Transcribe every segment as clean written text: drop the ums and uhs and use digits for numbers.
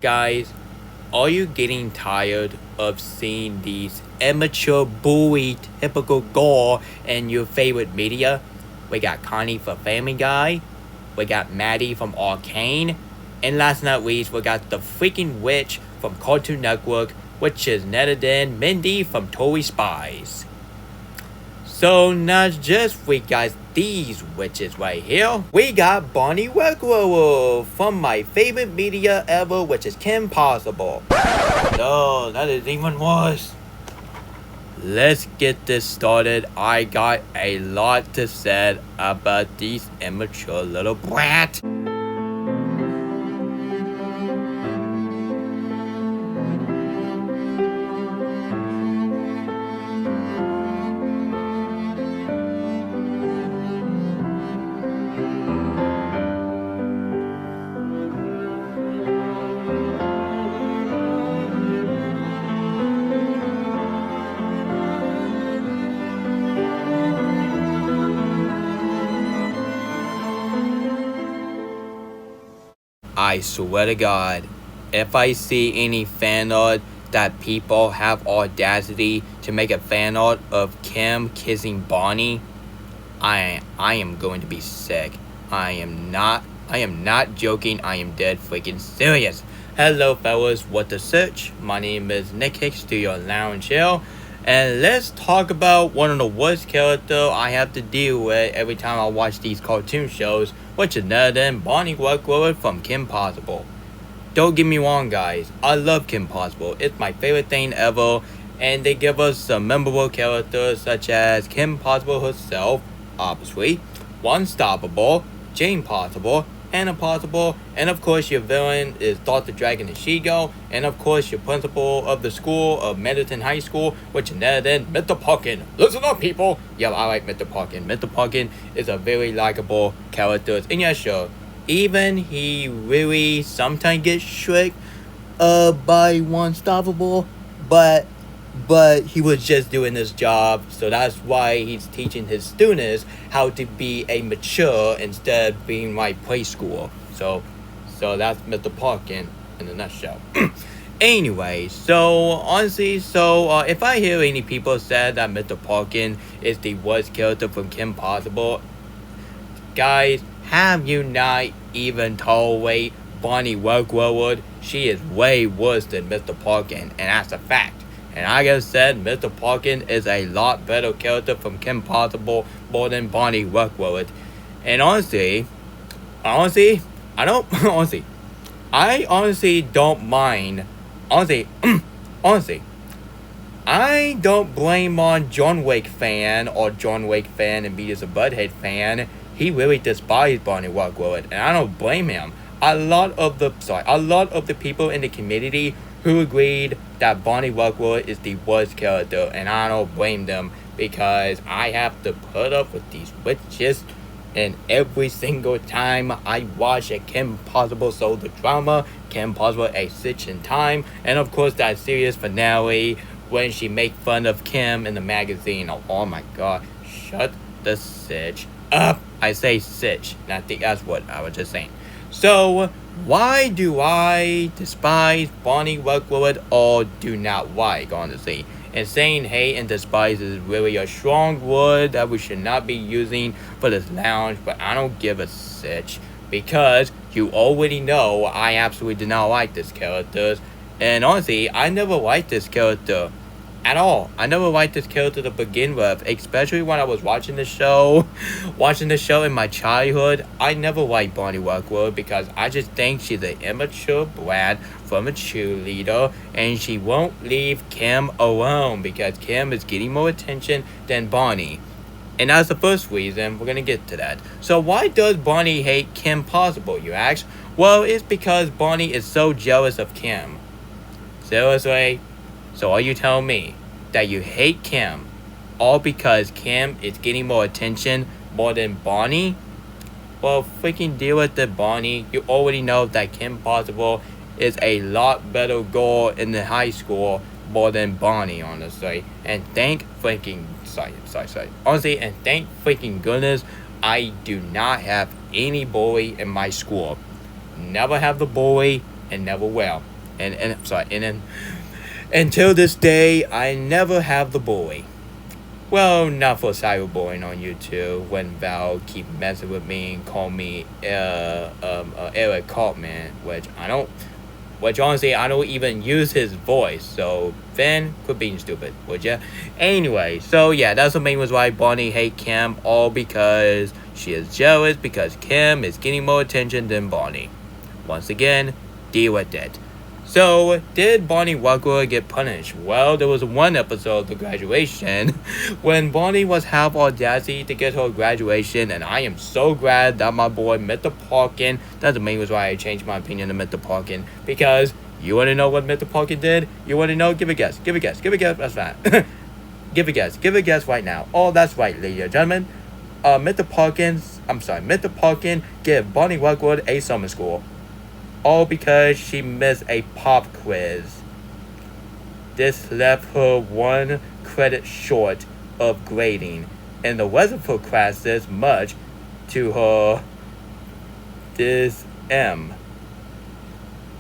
Guys, are you getting tired of seeing these immature bully typical gore in your favorite media? We got Connie from Family Guy, we got Maddie from Arcane, and last but not least, we got the freaking witch from Cartoon Network, which is none Mindy from Toy Spies. So not just we got these witches right here, we got Bonnie Rockwaller from my favorite media ever, which is Kim Possible. No, that is even worse. Let's get this started. I got a lot to say about these immature little brat. I swear to God, if I see any fan art that people have audacity to make a fan art of Kim kissing Bonnie, I am going to be sick. I am not joking. I am dead freaking serious. Hello fellas, what the search? My name is Nick Hicks to your lounge here. And let's talk about one of the worst characters I have to deal with every time I watch these cartoon shows, which is none other than Bonnie Rockwaller from Kim Possible. Don't get me wrong guys, I love Kim Possible. It's my favorite thing ever, and they give us some memorable characters such as Kim Possible herself, obviously, Unstoppable, Jane Possible, Hannah Possible, and of course your villain is Dr. Dragon Ishigo, and of course your principal of the school of Middleton High School, which is none other than Mr. Parkin. Listen up people! Yeah, I like Mr. Parkin. Mr. Parkin is a very likable character, and yeah sure, even he really sometimes gets tricked by Unstoppable, but he was just doing his job, so that's why he's teaching his students how to be a mature instead of being like preschool. So that's Mr. Parkin in a nutshell. Anyway, so honestly, if I hear any people say that Mr. Parkin is the worst character from Kim Possible, guys, have you not even tolerate Bonnie Rockwaller? She is way worse than Mr. Parkin, and that's a fact. And like I said, Mr. Parkin is a lot better character from Kim Possible more than Bonnie Rockwaller. And honestly, I honestly don't mind. Honestly, I don't blame on John Wick fan and Beavis and Butthead fan. He really despises Bonnie Rockwaller, and I don't blame him. A lot of the people in the community who agreed that Bonnie Rockwaller is the worst character, and I don't blame them because I have to put up with these witches, and every single time I watch a Kim Possible Soldier drama, Kim Possible A Stitch in Time, and of course that series finale when she make fun of Kim in the magazine. Oh my god, shut the sitch up. I say sitch, not the S word, I was just saying. So, why do I despise Bonnie Rockwaller or do not like, honestly? And saying hate and despise is really a strong word that we should not be using for this lounge, but I don't give a sitch because you already know I absolutely do not like this character. And honestly, I never liked this character at all. I never liked this character to begin with, especially when I was watching the show in my childhood. I never liked Bonnie Rockwaller because I just think she's an immature brat from a cheerleader, and she won't leave Kim alone because Kim is getting more attention than Bonnie. And that's the first reason. We're gonna get to that. So why does Bonnie hate Kim Possible, you ask? Well, it's because Bonnie is so jealous of Kim. Seriously? So are you telling me that you hate Kim all because Kim is getting more attention more than Bonnie? Well, freaking deal with it, Bonnie. You already know that Kim Possible is a lot better girl in the high school more than Bonnie, honestly. And thank freaking honestly, and thank freaking goodness I do not have any bully in my school. Never have the bully and never will. and I'm sorry, and then until this day, I never have the boy. Well, not for cyberbullying on YouTube when Val keep messing with me and call me Eric Cartman, which honestly I don't even use his voice. So Finn, quit being stupid, would ya? Anyway, so yeah, that's the main reason why Bonnie hate Kim, all because she is jealous because Kim is getting more attention than Bonnie. Once again, deal with it. So, did Bonnie Rockwaller get punished? Well, there was one episode of the graduation when Bonnie was half audacity to get her graduation, and I am so glad that my boy Mr. Parkin, that's the main reason why I changed my opinion to Mr. Parkin, because you want to know what Mr. Parkin did? You want to know? Give a guess, that's right. Give a guess right now. Oh, that's right, ladies and gentlemen. Mr. Parkin gave Bonnie Rockwaller a summer school. All because she missed a pop quiz. This left her 1 credit short of grading, and the rest of her classes much to her dism.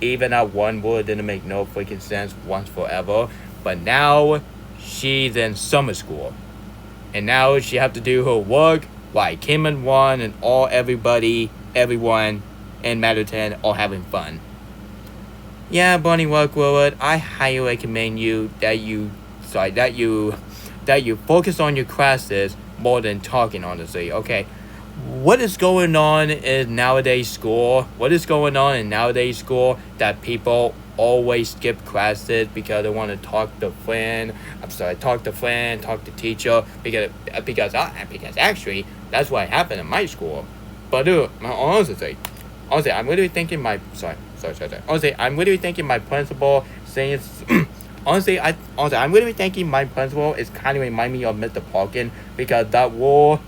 Even that one word didn't make no freaking sense once forever, but now she's in summer school. And now she have to do her work like Kim and Juan and everyone and Matterton all having fun. Yeah, Bonnie Rockwaller, I highly recommend you that you focus on your classes more than talking, honestly. Okay, what is going on in nowadays school? That people always skip classes because they want to talk to teacher because actually that's what happened in my school. But honestly, I'm really thinking my I'm really thinking my principal saying I'm really thinking my principal is kind of remind me of Mr. Parkin because that war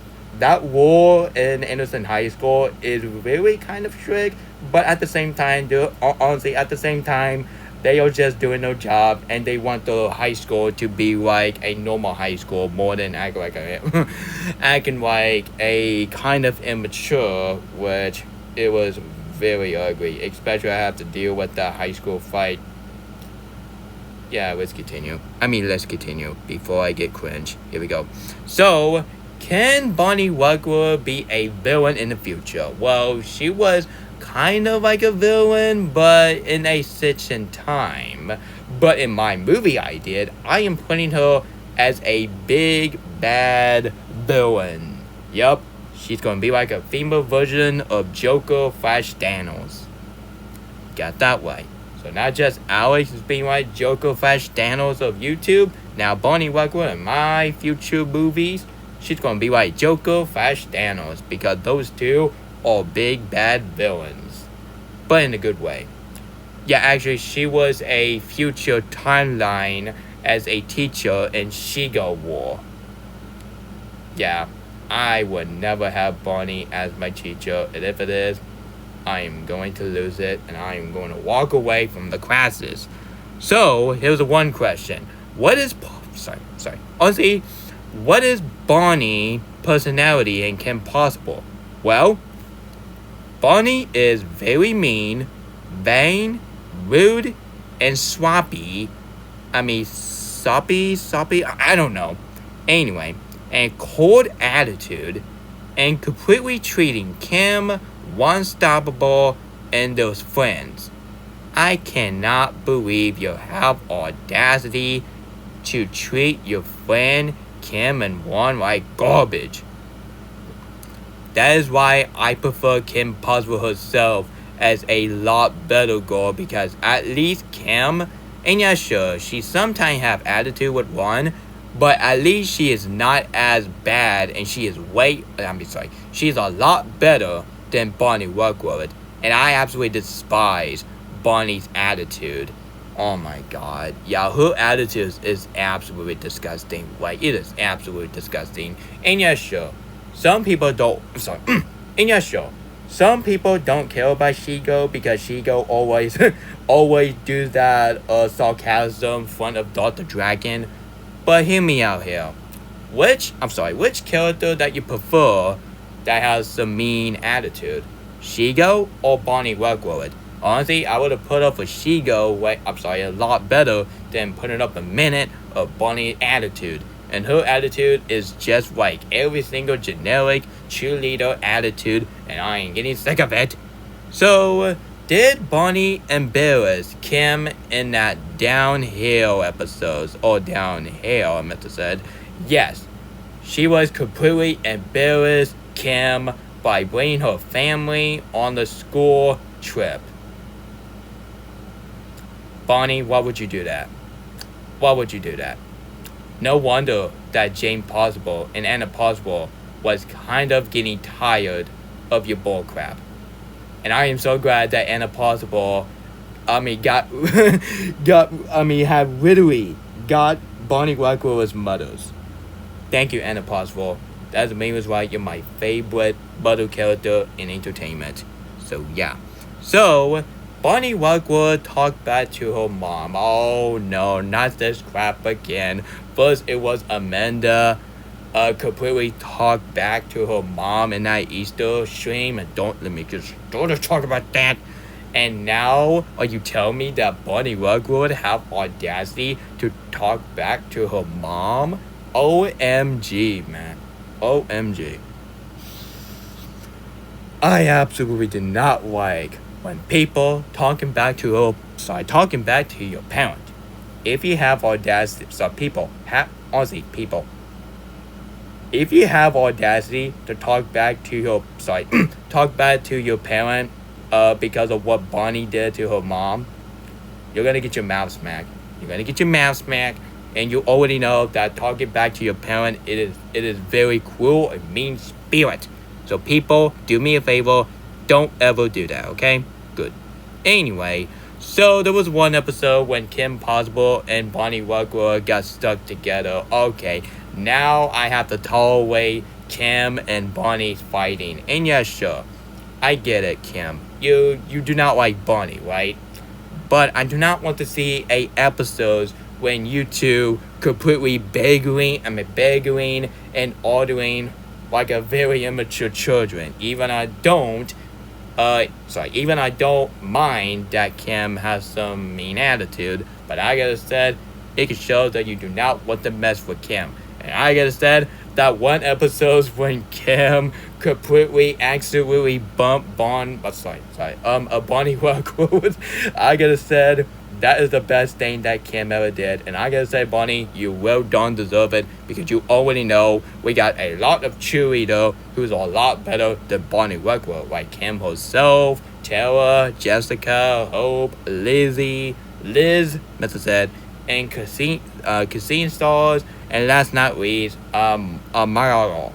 in Anderson High School is really kind of strict, but at the same time, they are just doing their job and they want the high school to be like a normal high school more than acting like a kind of immature, which it was very ugly. Especially I have to deal with the high school fight. Yeah, let's continue before I get cringe. Here we go. So, can Bonnie Rockwaller be a villain in the future? Well, she was kind of like a villain, but in a certain time. But in my movie I am putting her as a big bad villain. Yup. She's gonna be like a female version of Joker / Thanos. Got that right. So not just Alex is being like Joker / Thanos of YouTube. Now Bonnie Rockwaller in my future movies, she's gonna be like Joker / Thanos because those two are big bad villains, but in a good way. Yeah, actually, she was a future timeline as a teacher in Shigo War. Yeah. I would never have Bonnie as my teacher, and if it is, I am going to lose it, and I am going to walk away from the classes. So, here's one question. What is Bonnie personality and Kim possible? Well, Bonnie is very mean, vain, rude, and sloppy. Soppy, I don't know. Anyway, and cold attitude, and completely treating Kim, unstoppable, and those friends. I cannot believe you have audacity to treat your friend Kim and Juan like garbage. That is why I prefer Kim Possible herself as a lot better girl, because at least Kim, and yeah, sure, she sometimes have attitude with Juan, but at least she is not as bad, and she's a lot better than Bonnie Rockwaller. And I absolutely despise Bonnie's attitude. Oh my god. Yeah, her attitude is absolutely disgusting. Like, it is absolutely disgusting. And yeah, sure, some people don't some people don't care about Shigo because Shigo always do that sarcasm in front of Dr. Dragon. But hear me out here. Which character that you prefer that has some mean attitude? Shigo or Bonnie Rockwaller? Honestly, I would have put up a a lot better than putting up a minute of Bonnie's attitude. And her attitude is just like every single generic cheerleader attitude, and I ain't getting sick of it. So, did Bonnie embarrass Kim in that downhill episodes? Or downhill, I meant to say. Yes, she was completely embarrassed Kim by bringing her family on the school trip. Bonnie, why would you do that? Why would you do that? No wonder that Jane Possible and Anna Possible was kind of getting tired of your bullcrap. And I am so glad that Anna Possible, had literally got Bonnie Rockwaller's mothers. Thank you, Anna Possible. That's the main reason why you're my favorite mother character in entertainment. So, yeah. So, Bonnie Rockwaller talked back to her mom. Oh, no, not this crap again. First, it was Amanda completely talked back to her mom in that Easter stream. And don't let me just talk about that. And now, are you telling me that Bonnie Rockwaller have audacity to talk back to her mom? OMG, man. OMG. I absolutely did not like when people talking back to your parent. If you have audacity, if you have audacity to talk back to your parent, because of what Bonnie did to her mom, you're gonna get your mouth smacked. And you already know that talking back to your parent, it is very cruel and mean spirit. So people, do me a favor, don't ever do that, okay? Good. Anyway, so there was one episode when Kim Possible and Bonnie Rockwaller got stuck together. Okay, now I have to tolerate Kim and Bonnie fighting. And yeah, sure, I get it, Kim. You do not like Bonnie, right? But I do not want to see episodes when you two completely begging and ordering like a very immature children. Even I don't mind that Kim has some mean attitude, but I gotta said, it can show that you do not want to mess with Kim. And I gotta said, that one episode when Kim completely accidentally bumped Bonnie Rockwood. I gotta said, that is the best thing that Kim ever did. And I gotta say, Bonnie, you well done deserve it, because you already know we got a lot of cheerleader who's a lot better than Bonnie Rockwood, like Kim herself, Tara, Jessica, Hope, Liz, Mr. said, and Casine Stars, and last not least, Mararo,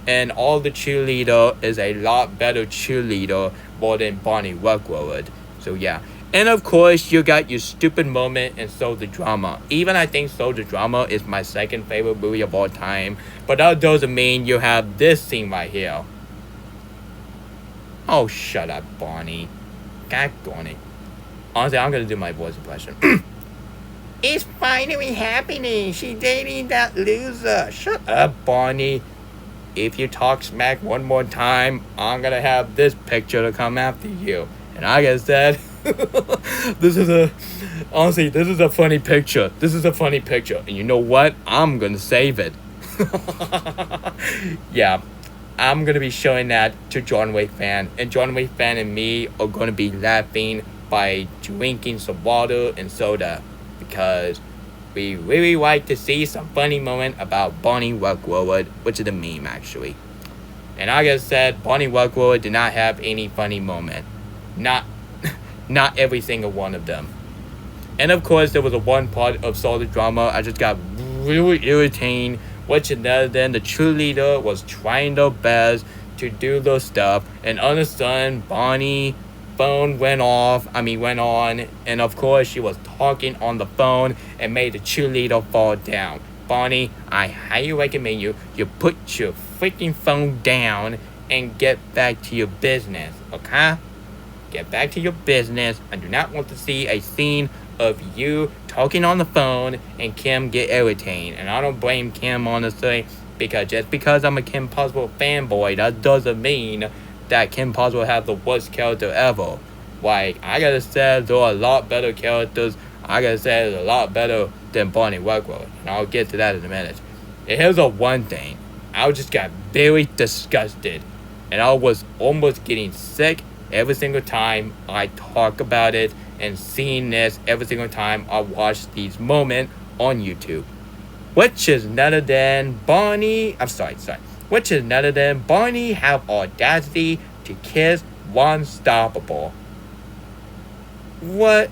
and all the cheerleader is a lot better cheerleader more than Bonnie Rockwood. So yeah. And of course, you got your stupid moment in Soul the Drama. Even I think Soul the Drama is my second favorite movie of all time. But that doesn't mean you have this scene right here. Oh, shut up, Bonnie. God darn it. Honestly, I'm gonna do my voice impression. It's finally happening. She's dating that loser. Shut up, Bonnie. If you talk smack one more time, I'm gonna have this picture to come after you. And I guess that this is a funny picture. And you know what? I'm gonna save it. Yeah, I'm gonna be showing that to John Wick fan. And John Wick fan and me are gonna be laughing by drinking some water and soda, because we really like to see some funny moment about Bonnie Rockwood, which is a meme actually. And like I said, Bonnie Rockwood did not have any funny moment. Not every single one of them. And of course, there was a one part of Soul the Drama I just got really irritating, which other than the cheerleader was trying their best to do the stuff, and all of a sudden, Bonnie phone went on, and of course, she was talking on the phone and made the cheerleader fall down. Bonnie, I highly recommend you put your freaking phone down and get back to your business, okay? Get back to your business. I do not want to see a scene of you talking on the phone and Kim get irritated. And I don't blame Kim, honestly, because just because I'm a Kim Possible fanboy, that doesn't mean that Kim Possible has the worst character ever. Like, I gotta say, there are a lot better characters. I gotta say, it's a lot better than Bonnie Rockwaller. And I'll get to that in a minute. And here's the one thing. I just got very disgusted. And I was almost getting sick every single time I talk about it. And seeing this every single time I watch these moments on YouTube. Which is none other than Bonnie. Which is none other than Bonnie have audacity to kiss Unstoppable. What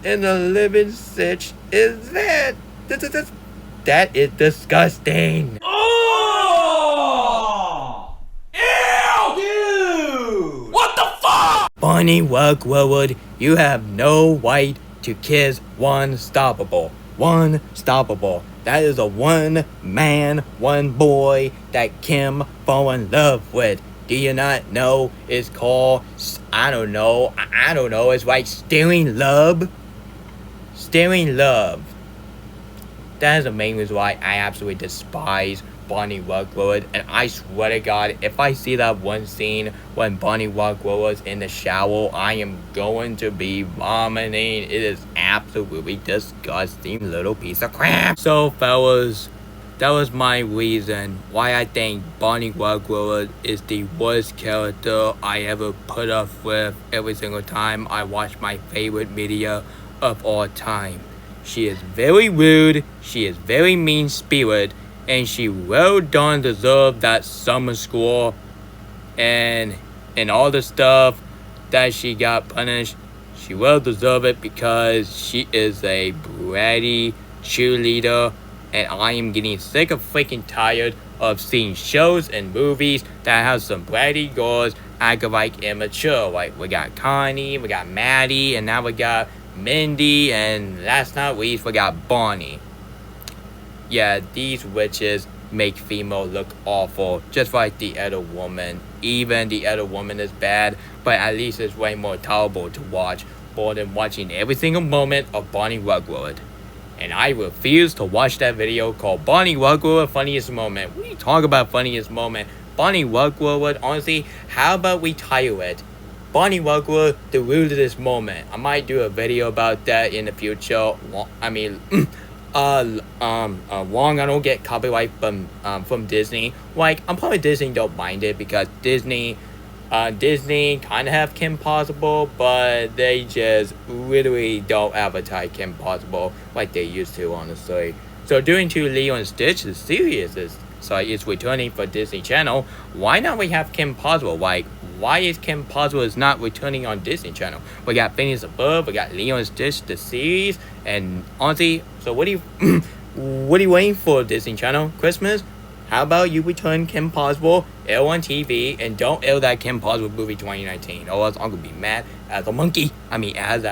in the living stitch is that? That is disgusting. Oh! Ew! Dude! What the fuck? Bonnie Rockwaller, you have no right to kiss Unstoppable. Unstoppable. That is a one man, one boy that Kim fall in love with. Do you not know it's called, I don't know, it's like stealing love? Stealing love. That is the main reason why I absolutely despise Bonnie Rockwaller, and I swear to God, if I see that one scene when Bonnie Rockwaller is in the shower, I am going to be vomiting. It is absolutely disgusting little piece of crap. So fellas, that was my reason why I think Bonnie Rockwaller is the worst character I ever put up with every single time I watch my favorite video of all time. She is very rude, she is very mean-spirited, and she well done deserve that summer school and all the stuff that she got punished. She well deserve it because she is a bratty cheerleader, and I am getting sick of freaking tired of seeing shows and movies that have some bratty girls acting like immature. Like, we got Connie, we got Maddie, and now we got Mindy, and last not least, we got Bonnie. Yeah, these witches make female look awful, just like the other woman. Even the other woman is bad, but at least it's way more tolerable to watch more than watching every single moment of Bonnie Rockwaller. And I refuse to watch that video called Bonnie Rockwaller Funniest Moment. What are you talking about funniest moment? Bonnie Rockwaller, honestly, how about we title it Bonnie Rockwaller, the weirdest moment. I might do a video about that in the future. I mean, long I don't get copyright from Disney. Like, I'm probably Disney don't mind it because Disney kind of have Kim Possible, but they just literally don't advertise Kim Possible like they used to, honestly. So due to Lilo and Stitch, the series is returning for Disney Channel. Why not we have Kim Possible? Like, why is Kim Possible is not returning on Disney Channel? We got Phineas and Ferb, we got Lilo and Stitch, the series, and honestly, so what are you waiting for, Disney Channel? Christmas? How about you return Kim Possible, air on TV, and don't air that Kim Possible movie 2019, or else I'm gonna be mad as a monkey. I mean, as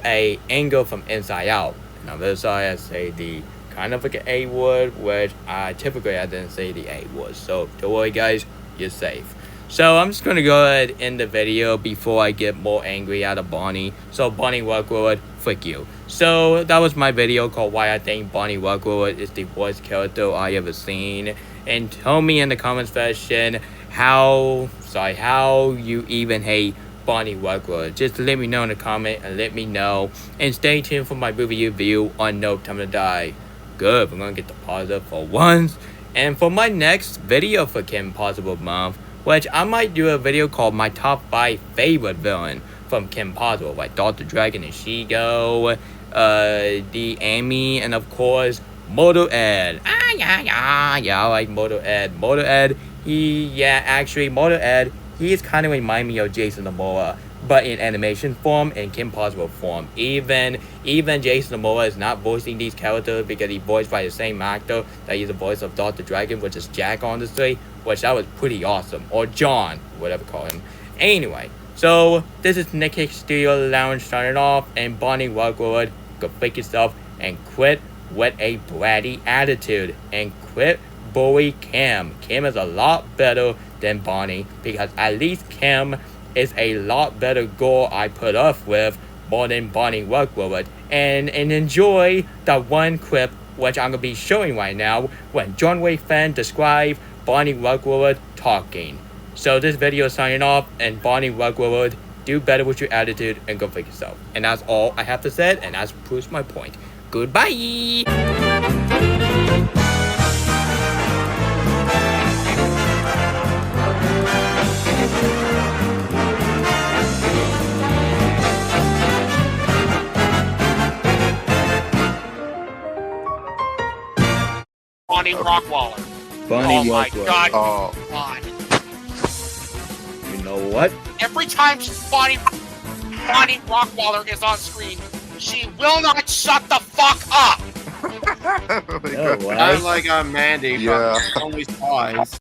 a anger from inside out. And on the other side, I say the kind of like an A word, which typically I didn't say the A word. So don't worry, guys, you're safe. So I'm just gonna go ahead and end the video before I get more angry out of Bonnie. So Bonnie Rockwaller, frick you. So that was my video called why I think Bonnie Rockwaller is the worst character I ever seen. And tell me in the comment section how you even hate Bonnie Rockwaller. Just let me know in the comment and let me know. And stay tuned for my movie review on No Time to Die. Good, we're gonna get the positive for once. And for my next video for Kim Possible month, which I might do a video called my top 5 favorite villain from Kim Possible, like Dr. Dragon and She-Go, the Amy, and of course, Motor Ed. I like Motor Ed. Motor Ed, Motor Ed, he is kind of remind me of Jason Momoa, but in animation form and Kim Possible form. Even Jason Momoa is not voicing these characters because he voiced by the same actor that is the voice of Dr. Dragon, which is Jack, honestly, which that was pretty awesome. Or John, whatever call him. Anyway, so this is Nick Hicks Studio Lounge signing off, and Bonnie Rockwaller, go fake yourself and quit with a bratty attitude and quit bully Kim. Kim is a lot better than Bonnie because at least Kim is a lot better girl I put up with more than Bonnie Rockwaller. And enjoy the one clip which I'm gonna be showing right now when John Wick fan describe Bonnie Rockwaller talking. So this video is signing off, and Bonnie Rockwaller, do better with your attitude, and go fix yourself. And that's all I have to say, and that proves my point. Goodbye! Bonnie Rockwaller. Bonnie Oh my Rockwaller. god. Oh. God. You know what? Every time Bonnie Rockwaller is on screen, she will not shut the fuck up. No, Sounds like Mandy Yeah. from Only Spies.